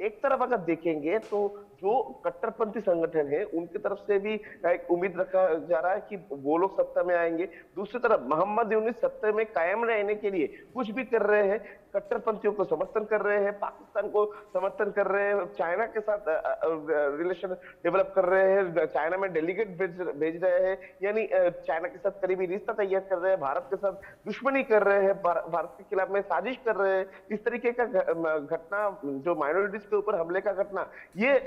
एक तरफ अगर देखेंगे तो जो कट्टरपंथी संगठन है उनकी तरफ से भी एक उम्मीद रखा जा रहा है कि वो लोग सत्ता में आएंगे। दूसरी तरफ मोहम्मद यूनुस सत्ता में कायम रहने के लिए कुछ भी कर रहे हैं, कट्टरपंथियों को समर्थन कर रहे हैं, पाकिस्तान को समर्थन कर रहे हैं, चाइना के साथ रिलेशन डेवलप कर रहे हैं, चाइना में डेलीगेट भेज रहे हैं, यानी चाइना के साथ करीबी रिश्ता तैयार कर रहे हैं, भारत के साथ दुश्मनी कर रहे हैं, भारत के खिलाफ में साजिश कर रहे हैं। इस तरीके का घटना जो माइनॉरिटीज के ऊपर हमले का घटना, ये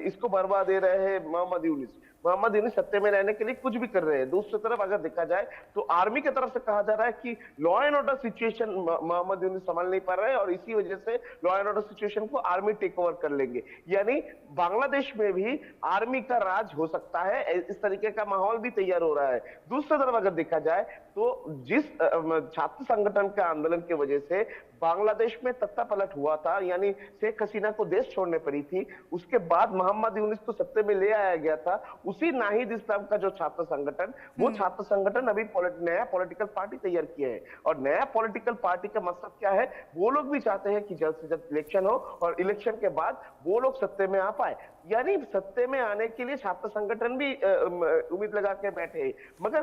इसको बर्बाद दे रहे हैं मोहम्मद यूनुस सत्ते में रहने के लिए कुछ भी कर रहे हैं। दूसरी तरफ अगर देखा जाए तो आर्मी की तरफ से कहा जा रहा है कि law and order situation Muhammad Yunus संभाल नहीं पा रहे हैं और इसी वजह से लॉ एंड ऑर्डर सिचुएशन को आर्मी टेक ओवर कर लेंगे, यानी बांग्लादेश में भी आर्मी का राज हो सकता है। इस तरीके का माहौल भी तैयार हो रहा है। दूसरी तरफ अगर देखा जाए तो जिस छात्र संगठन के आंदोलन की वजह से बांग्लादेश में तख्ता पलट हुआ था, यानी शेख हसीना को देश छोड़ने पड़ी थी, उसके बाद मोहम्मद यूनुस को सत्ते में ले आया गया था। उसी नाहिद इस्लाम का जो छात्र संगठन, वो छात्र संगठन अभी नया पॉलिटिकल पार्टी तैयार किया है और नया पॉलिटिकल पार्टी का मकसद क्या है, वो लोग भी चाहते हैं कि जल्द से जल्द इलेक्शन हो और इलेक्शन के बाद वो लोग सत्ते में आ पाए, यानी सत्ते में आने के लिए छात्र संगठन भी उम्मीद लगा के बैठे हैं। मगर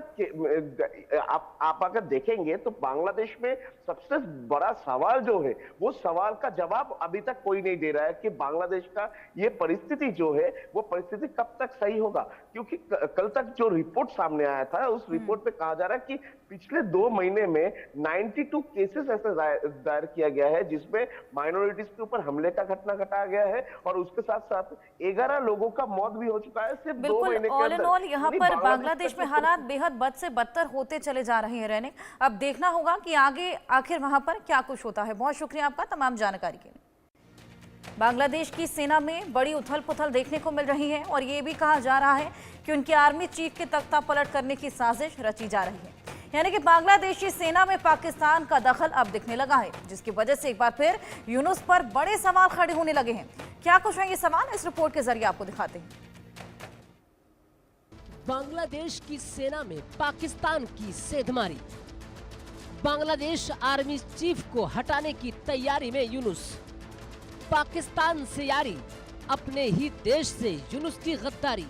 आप अगर देखेंगे तो बांग्लादेश में सबसे बड़ा सवाल जो है, वो सवाल का जवाब अभी तक कोई नहीं दे रहा है कि बांग्लादेश का ये परिस्थिति जो है, वो परिस्थिति कब तक सही होगा। क्योंकि कल तक जो रिपोर्ट सामने आया था, उस रिपोर्ट पे कहा जा रहा है कि पिछले 2 महीने में 92 केसेस ऐसे दायर किया गया है जिसमें माइनॉरिटीज के ऊपर हमले का घटना घटाया गया है और उसके साथ साथ 11 लोगों का मौत भी हो चुका है सिर्फ 2 महीने के अंदर। ऑल इन ऑल यहाँ पर बांग्लादेश में हालात बेहद बद से बदतर होते चले जा रहे हैं रहने। अब देखना होगा कि आगे आखिर वहां पर क्या कुछ होता है। बहुत शुक्रिया आपका तमाम जानकारी के लिए। बांग्लादेश की सेना में बड़ी उथल पुथल देखने को मिल रही है और ये भी कहा जा रहा है कि उनके आर्मी चीफ के तख्ता पलट करने की साजिश रची जा रही है, यानी कि बांग्लादेशी सेना में पाकिस्तान का दखल अब दिखने लगा है, जिसकी वजह से एक बार फिर यूनुस पर बड़े सवाल खड़े होने लगे हैं। क्या कुछ है ये सवाल, इस रिपोर्ट के जरिए आपको दिखाते हैं। बांग्लादेश की सेना में पाकिस्तान की सेंधमारी, बांग्लादेश आर्मी चीफ को हटाने की तैयारी में यूनुस, पाकिस्तान से यारी, अपने ही देश से यूनुस की गद्दारी।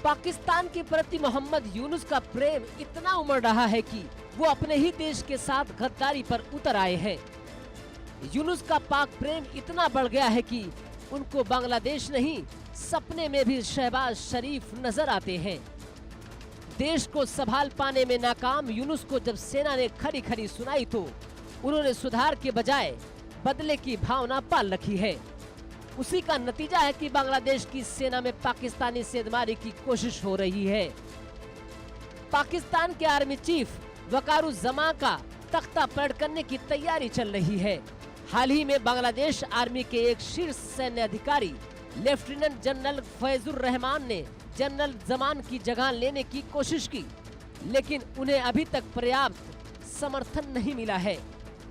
पाकिस्तान के प्रति मोहम्मद यूनुस का प्रेम इतना उमड़ रहा है कि वो अपने ही देश के साथ गद्दारी पर उतर आए हैं। यूनुस का पाक प्रेम इतना बढ़ गया है कि उनको बांग्लादेश नहीं, सपने में भी शहबाज शरीफ नजर आते हैं। देश को संभाल पाने में नाकाम यूनुस को जब सेना ने खरी खरी सुनाई तो उन्होंने सुधार के बजाय बदले की भावना पाल रखी है। उसी का नतीजा है कि बांग्लादेश की सेना में पाकिस्तानी सेंधमारी की कोशिश हो रही है। पाकिस्तान के आर्मी चीफ वकारुज़्ज़मा का तख्ता पलट करने की तैयारी चल रही है। हाल ही में बांग्लादेश आर्मी के एक शीर्ष सैन्य अधिकारी लेफ्टिनेंट जनरल फैजुर रहमान ने जनरल जमान की जगह लेने की कोशिश की, लेकिन उन्हें अभी तक पर्याप्त समर्थन नहीं मिला है।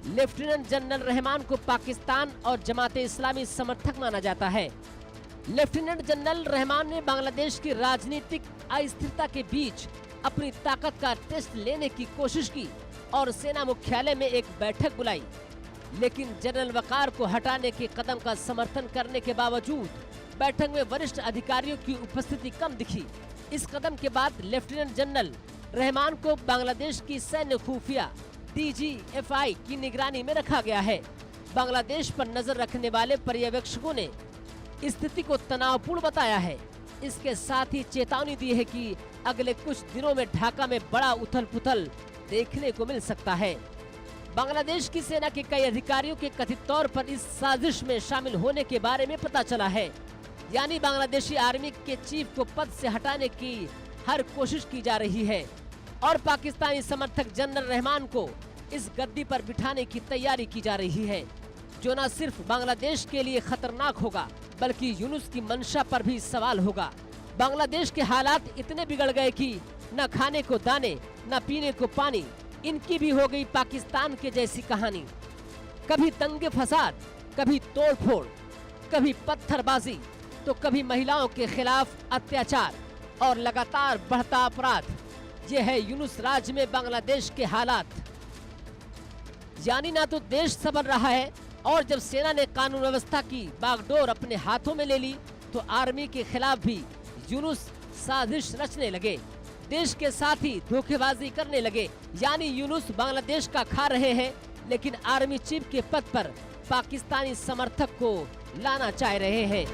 लेफ्टिनेंट जनरल रहमान को पाकिस्तान और जमाते इस्लामी समर्थक माना जाता है। लेफ्टिनेंट जनरल रहमान ने बांग्लादेश की राजनीतिक अस्थिरता के बीच अपनी ताकत का टेस्ट लेने की कोशिश की और सेना मुख्यालय में एक बैठक बुलाई, लेकिन जनरल वकार को हटाने के कदम का समर्थन करने के बावजूद बैठक में वरिष्ठ अधिकारियों की उपस्थिति कम दिखी। इस कदम के बाद लेफ्टिनेंट जनरल रहमान को बांग्लादेश की सैन्य खुफिया DGFI की निगरानी में रखा गया है। बांग्लादेश पर नजर रखने वाले पर्यवेक्षकों ने स्थिति को तनावपूर्ण बताया है। इसके साथ ही चेतावनी दी है कि अगले कुछ दिनों में ढाका में बड़ा उथल पुथल देखने को मिल सकता है। बांग्लादेश की सेना के कई अधिकारियों के कथित तौर पर इस साजिश में शामिल होने के बारे में पता चला है, यानी बांग्लादेशी आर्मी के चीफ को पद से हटाने की हर कोशिश की जा रही है और पाकिस्तानी समर्थक जनरल रहमान को इस गद्दी पर बिठाने की तैयारी की जा रही है, जो न सिर्फ बांग्लादेश के लिए खतरनाक होगा बल्कि यूनुस की मंशा पर भी सवाल होगा। बांग्लादेश के हालात इतने बिगड़ गए कि न खाने को दाने न पीने को पानी, इनकी भी हो गई पाकिस्तान के जैसी कहानी। कभी दंगे फसाद, कभी तोड़फोड़, कभी पत्थरबाजी, तो कभी महिलाओं के खिलाफ अत्याचार और लगातार बढ़ता अपराध। ये है यूनुस राज्य में बांग्लादेश के हालात। यानी ना तो देश संभल रहा है और जब सेना ने कानून व्यवस्था की बागडोर अपने हाथों में ले ली तो आर्मी के खिलाफ भी यूनुस साजिश रचने लगे, देश के साथ ही धोखेबाजी करने लगे। यानी यूनुस बांग्लादेश का खा रहे हैं, लेकिन आर्मी चीफ के पद पर पाकिस्तानी समर्थक को लाना चाह रहे हैं।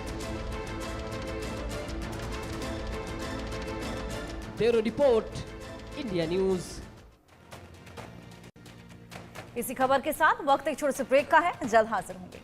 Bureau report, India news. इसी खबर के साथ वक्त एक छोटे से ब्रेक का है, जल्द हाजिर होंगे।